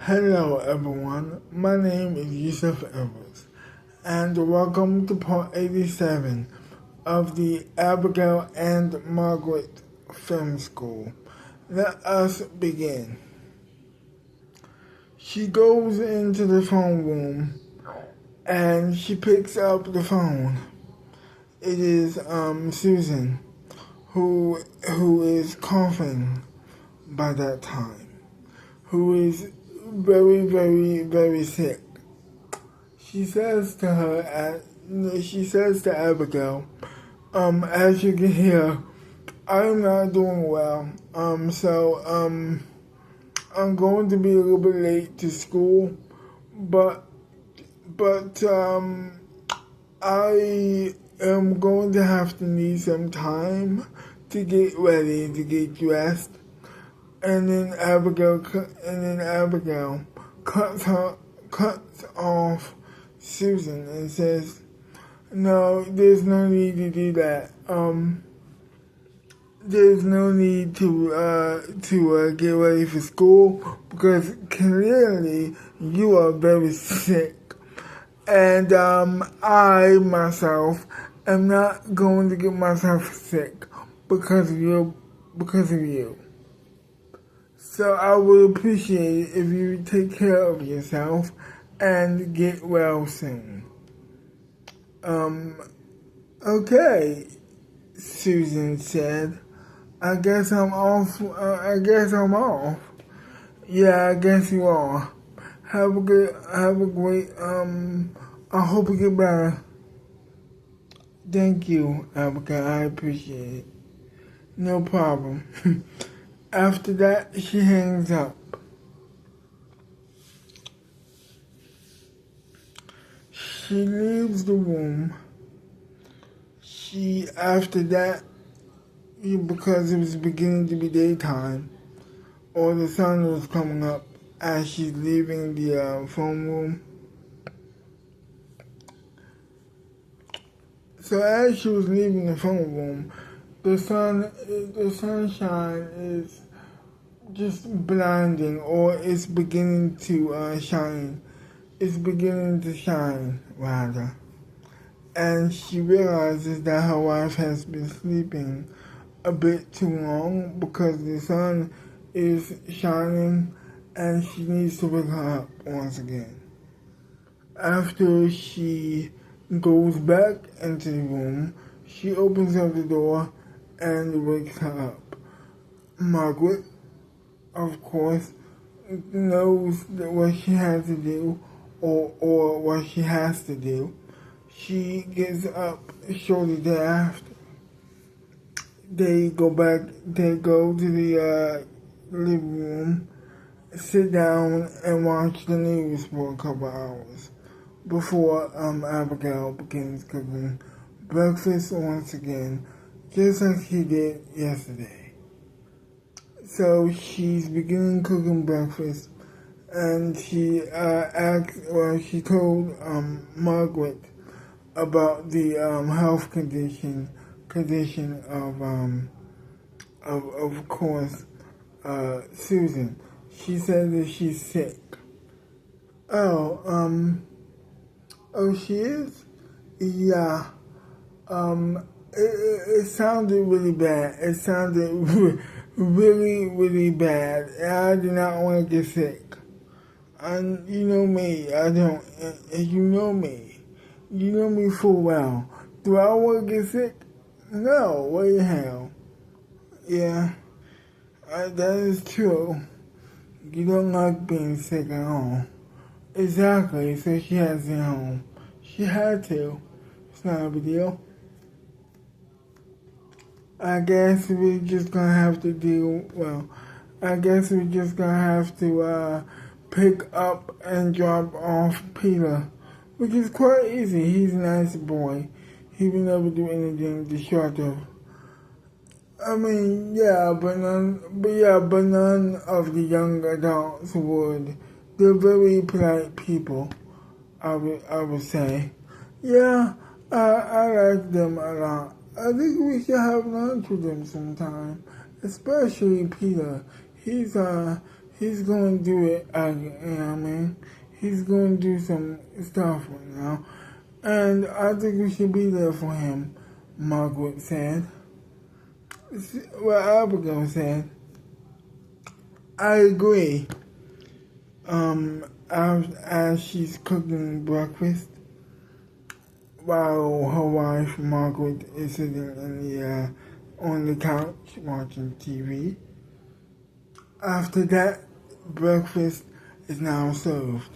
Hello everyone, my name is Yusuf Evers, and welcome to part 87 of the Abigail and Margaret Film School. Let us begin. She goes into the phone room and she picks up the phone. It is Susan who is coughing by that time, who is very, very, very sick. She says to Abigail, as you can hear, I'm not doing well. So I'm going to be a little bit late to school, but I am going to have to need some time to get ready, to get dressed. And then Abigail cuts off Susan and says, "No, there's no need to do that. There's no need to get ready for school because clearly you are very sick, and I myself am not going to get myself sick because of you. So I would appreciate it if you take care of yourself and get well soon." Okay, Susan said. I guess I'm off. Yeah, I guess you are. Have a great, I hope you get better. Thank you, Abigail, I appreciate it. No problem. After that, she hangs up. She leaves the room. After that, because it was beginning to be daytime, or the sun was coming up as she's leaving the phone room. So as she was leaving the phone room, the sunshine is just blinding, or it's beginning to shine. It's beginning to shine, rather. And she realizes that her wife has been sleeping a bit too long because the sun is shining and she needs to wake her up once again. After she goes back into the room, she opens up the door and wakes her up. Margaret, of course, knows what she has to do or what she has to do. She gets up shortly thereafter. They go to the living room, sit down and watch the news for a couple hours before Abigail begins cooking breakfast once again, just like she did yesterday. So she's beginning cooking breakfast, and she she told Margaret about the health condition of course, Susan. She said that she's sick. Oh, she is? Yeah. It sounded really bad. It sounded really, really bad. I do not want to get sick. And you know me, I don't, you know me. You know me full well. Do I want to get sick? No, what the hell? Yeah, that is true. You don't like being sick at all. Exactly, so she has it home. She had to. It's not a big deal. I guess we're just gonna have to pick up and drop off Peter, which is quite easy. He's a nice boy. He would never do anything destructive. I mean, but none of the young adults would. They're very polite people, I would say. Yeah, I like them a lot. I think we should have lunch with them sometime, especially Peter. He's he's going to do it again, you know what I mean? He's going to do some stuff right now. And I think we should be there for him, Margaret said. Well, Abigail said, I agree. As she's cooking breakfast, while her wife Margaret is sitting on the couch watching TV. After that, breakfast is now served.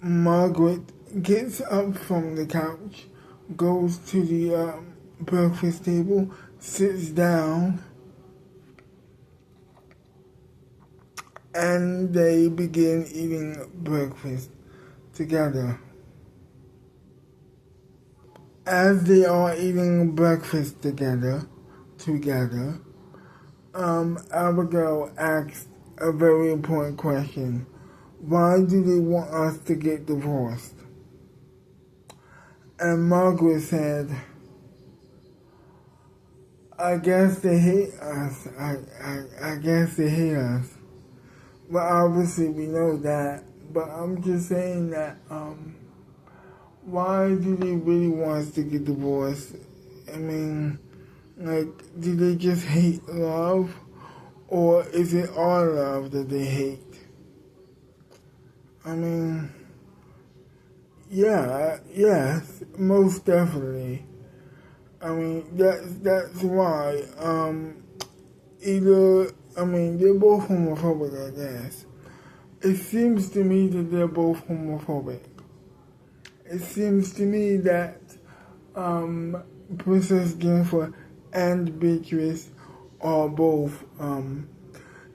Margaret gets up from the couch, goes to the breakfast table, sits down, and they begin eating breakfast together. As they are eating breakfast together, Abigail asked a very important question. Why do they want us to get divorced? And Margaret said, I guess they hate us. I guess they hate us. Well, obviously we know that, but I'm just saying that, why do they really want us to get divorced? I mean, like, do they just hate love? Or is it our love that they hate? I mean, yes, most definitely. I mean, that's why, they're both homophobic, I guess. It seems to me that they're both homophobic. It seems to me that Princess Jennifer and Beatrice are both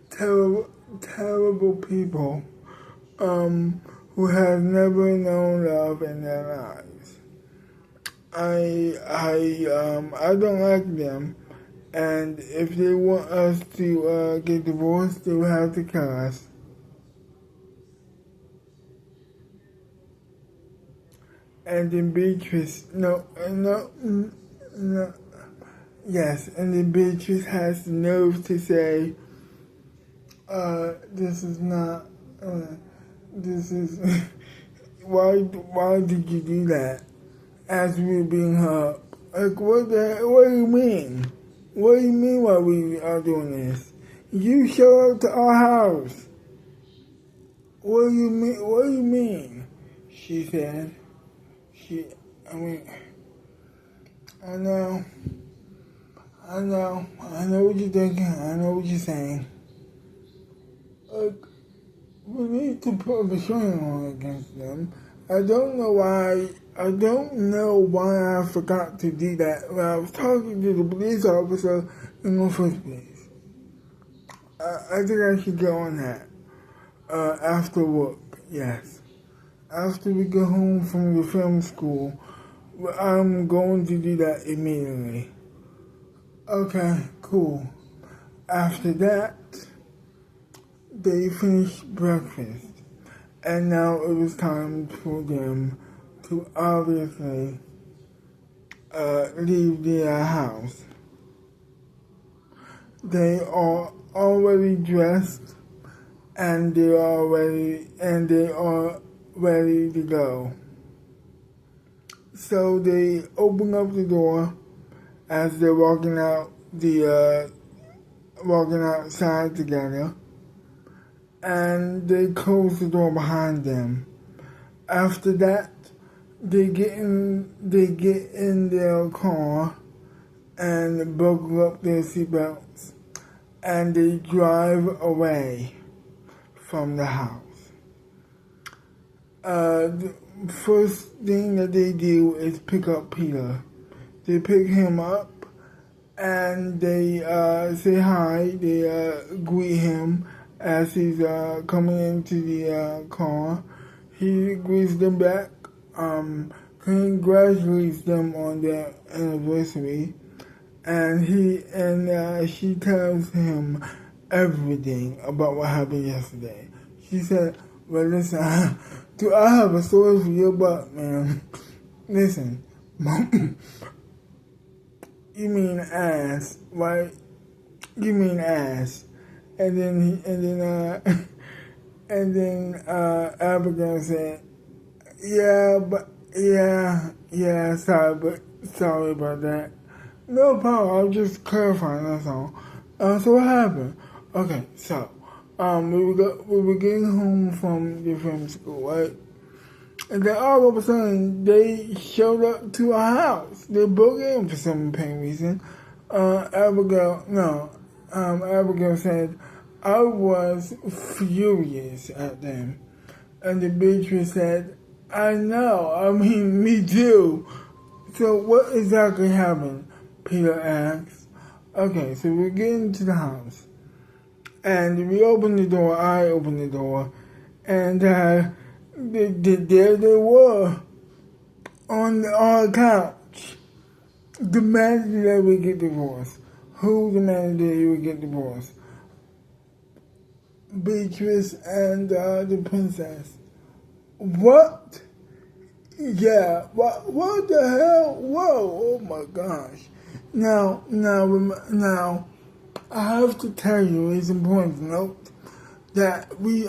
terrible people who have never known love in their lives. I don't like them, and if they want us to get divorced, they will have to kill us. And then Beatrice, yes, and then Beatrice has the nerve to say, this is not, why did you do that? As we were being hurt. Like, what do you mean? What do you mean why we are doing this? You show up to our house. What do you mean? She said. I know what you're thinking, I know what you're saying. Like, we need to put a restraining order against them. I don't know why I forgot to do that when I was talking to the police officer in the first place. I think I should get on that after work, yes. After we go home from the film school, I'm going to do that immediately. Okay, cool. After that, they finished breakfast, and now it was time for them to obviously leave their house. They are already dressed, and they are ready to go. So they open up the door as they're walking outside together, and they close the door behind them. After that, they get in their car and buckle up their seatbelts, and they drive away from the house. The first thing that they do is pick up Peter. They pick him up and they say hi. They greet him as he's coming into the car. He greets them back, congratulates them on their anniversary, and she tells him everything about what happened yesterday. She said, well, listen, do I have a story for your butt, man? Listen, you mean ass, right? You mean ass. And then Abigail said, sorry about that. No problem, I'm just clarifying, that's all. So what happened? Okay, so, we were getting home from different school, right? And then all of a sudden, they showed up to our house. They broke in for some apparent reason. Abigail said, I was furious at them. And the Beatrice said, I know, me too. So what exactly happened? Peter asked. Okay, so we get into the house. And we opened the door, I opened the door, and there they were on our couch, demanding that we get divorced. Who demanded that we get divorced? Beatrice and the princess. What? Yeah, what the hell? Whoa, oh my gosh. Now, I have to tell you, it's important to note that we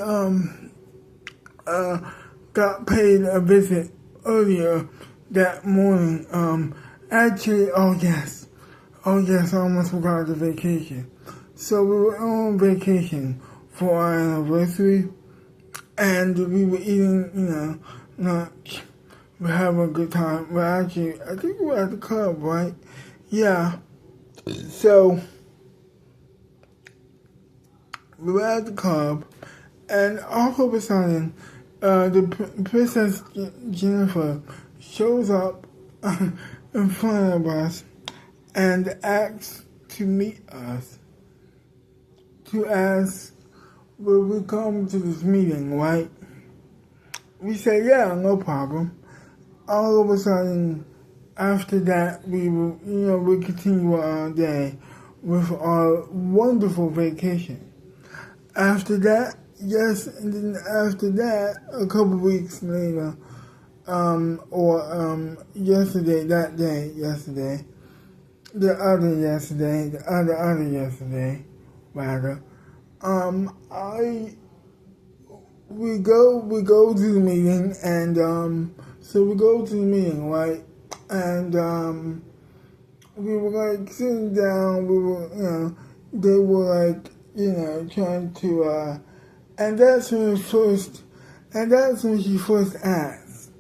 got paid a visit earlier that morning. Actually, oh yes, I almost forgot the vacation. So we were on vacation for our anniversary, and we were eating, lunch. We're having a good time. We're actually, I think we were at the club, right? Yeah. So we were at the club, and all of a sudden, the Princess Jennifer shows up in front of us and asks to meet us, to ask, will we come to this meeting, right? We said, yeah, no problem. All of a sudden, after that, we continue our day with our wonderful vacation. After that, and then after that, a couple yesterday, we go to the meeting, and so we go to the meeting, right? And we were like sitting down. We were, they were like, trying to, and that's when she first asked.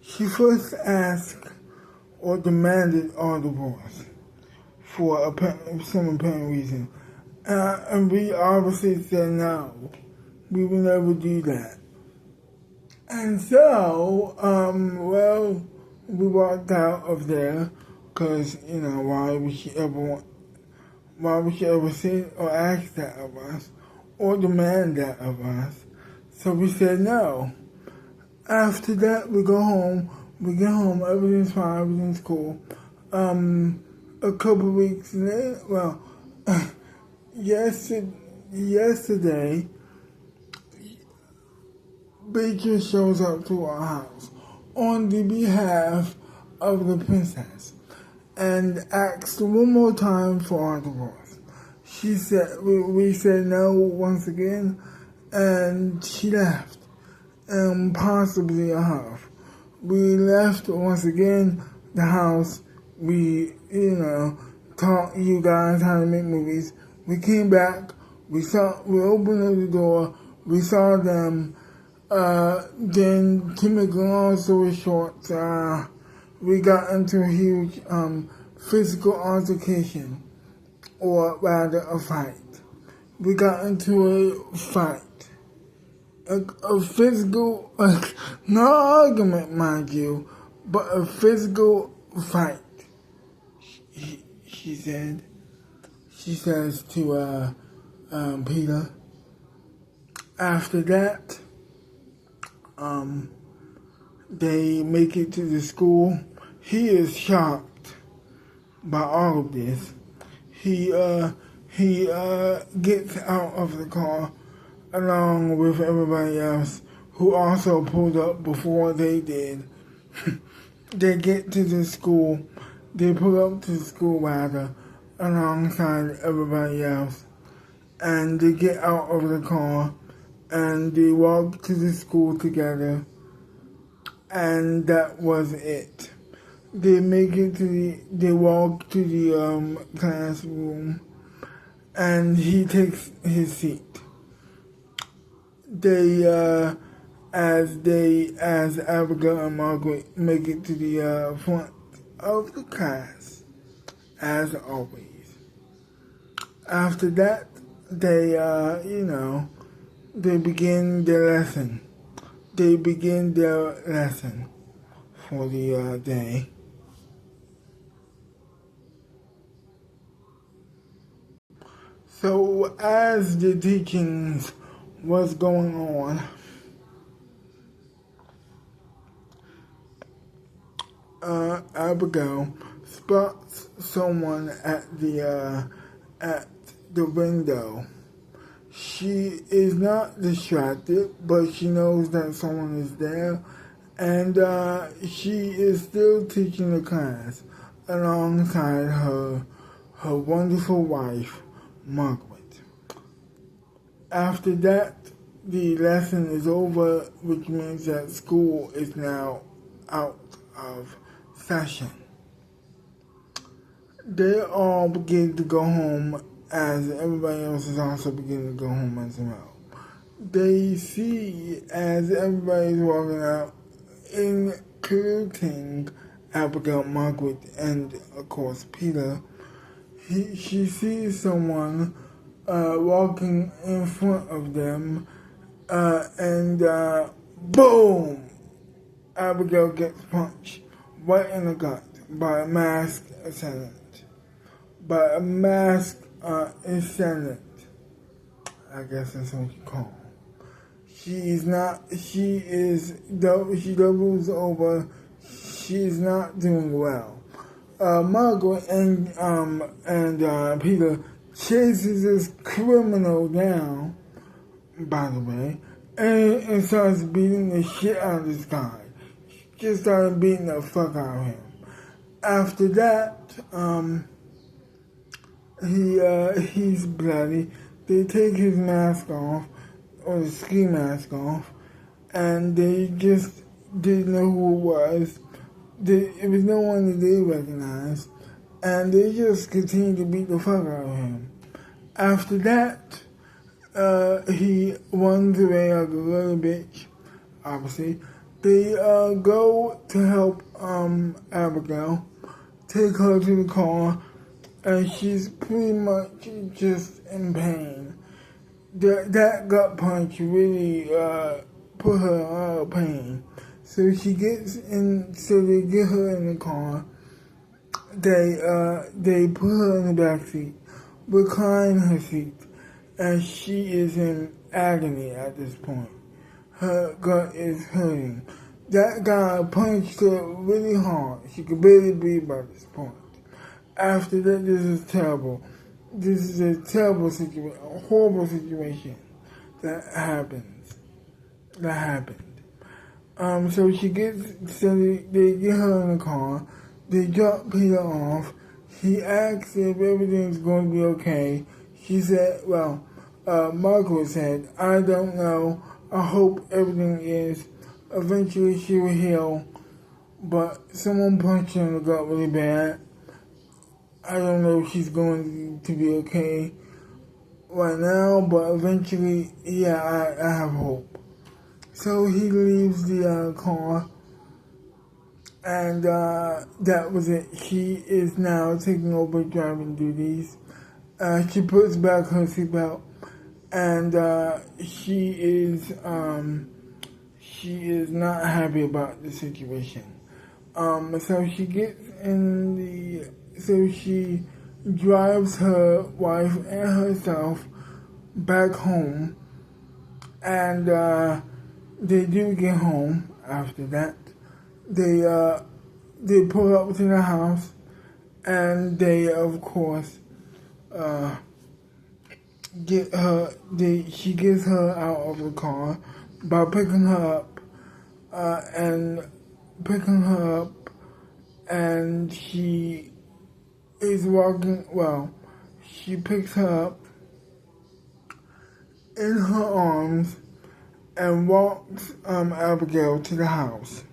She first asked or demanded our divorce for some apparent reason, and we obviously said no. We would never do that. And so, we walked out of there because, why would she ever say or ask that of us or demand that of us? So we said no. After that, we go home. We get home, everything's fine, everything's cool. A couple weeks later, yesterday, Baker shows up to our house on the behalf of the princess and asked one more time for our divorce. She said, we said no once again, and she left, possibly a half. We left once again the house. We, taught you guys how to make movies. We came back. We opened up the door. We saw them. Then, to make a long story short, we got into a huge physical altercation, or rather a fight. We got into a fight. A physical, no argument, mind you, but a physical fight. She says to Peter. After that, they make it to the school. He is shocked by all of this. He gets out of the car along with everybody else who also pulled up before they did. They get to the school. They pull up to the school rather alongside everybody else. and they get out of the car and they walk to the school together, and that was it. They they walk to the classroom, and he takes his seat. As Abigail and Margaret make it to the front of the class, as always. After that, they begin their lesson. They begin their lesson for the day. So as the teachings was going on, Abigail spots someone at the window. She is not distracted, but she knows that someone is there, and she is still teaching the class alongside her wonderful wife, Margaret. After that, the lesson is over, which means that school is now out of session. They all begin to go home, as everybody else is also beginning to go home as well. They see, as everybody's walking out, including Abigail, Margaret, and of course Peter, she sees someone walking in front of them, and boom! Abigail gets punched right in the gut by a masked assailant. By a masked assailant, I guess that's what you call him. She doubles over. She's not doing well. Margaret and Peter chases this criminal down, by the way, and starts beating the shit out of this guy. Just started beating the fuck out of him. After that, he's bloody. They take his mask off, or the ski mask off, and they just didn't know who it was. It was no one that they recognized, and they just continued to beat the fuck out of him. After that, he runs away like a little bitch, obviously. They go to help Abigail, take her to the car, and she's pretty much just in pain. That gut punch really put her out of pain. So she gets in. So they get her in the car. They put her in the back seat, recline her seat, and she is in agony at this point. Her gut is hurting. That guy punched her really hard. She could barely breathe by this point. After that, this is terrible. This is a terrible situation, a horrible situation that happened. So they get her in the car. They drop Peter off. He asks if everything's going to be okay. She said, Margaret said, I don't know. I hope everything is. Eventually she will heal. But someone punched her in the gut really bad. I don't know if she's going to be okay right now, but eventually, I have hope. So he leaves the car, and that was it. She is now taking over driving duties. She puts back her seatbelt, and she is not happy about the situation. So she gets in so she drives her wife and herself back home, and they do get home after that. They pull up to the house, and they, of course, she gets her out of the car by picking her up, and she is walking, she picks her up, in her arms and walks Abigail to the house.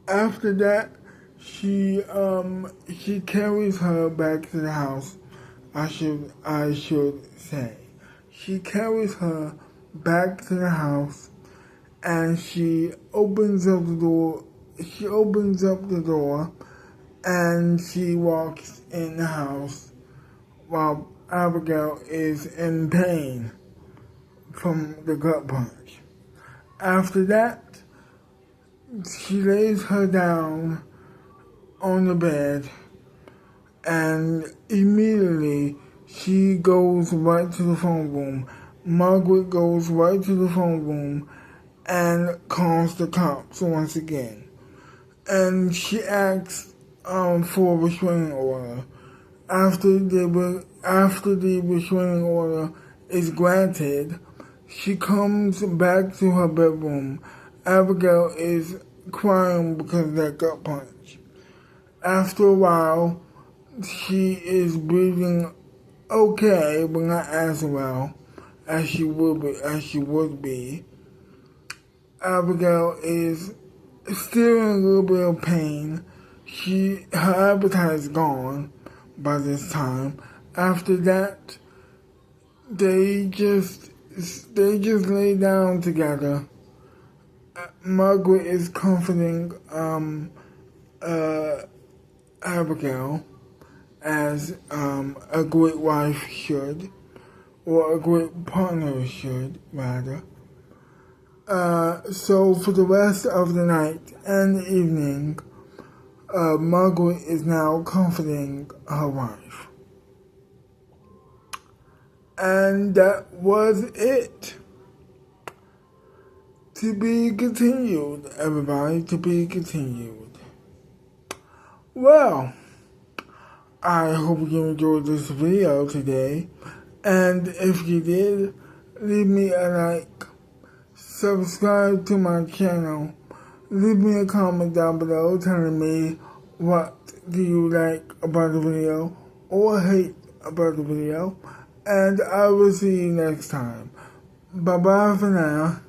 After that, she carries her back to the house. I should say, she carries her back to the house, and she opens up the door. She opens up the door, and she walks in the house while Abigail is in pain from the gut punch. After that, she lays her down on the bed, and immediately she goes right to the phone room. Margaret goes right to the phone room and calls the cops once again. And she asks for a restraining order. After the restraining order is granted, she comes back to her bedroom. Abigail is crying because of that gut punch. After a while, she is breathing okay, but not as well as she would be. Abigail is still in a little bit of pain. Her appetite is gone by this time. After that, they just lay down together. Margaret is comforting Abigail as a great wife should, or a great partner should, rather. So for the rest of the night and the evening, Margaret is now comforting her wife. And that was it. To be continued, everybody, to be continued. Well, I hope you enjoyed this video today, and if you did, leave me a like, subscribe to my channel, leave me a comment down below telling me what do you like about the video or hate about the video, and I will see you next time. Bye bye for now.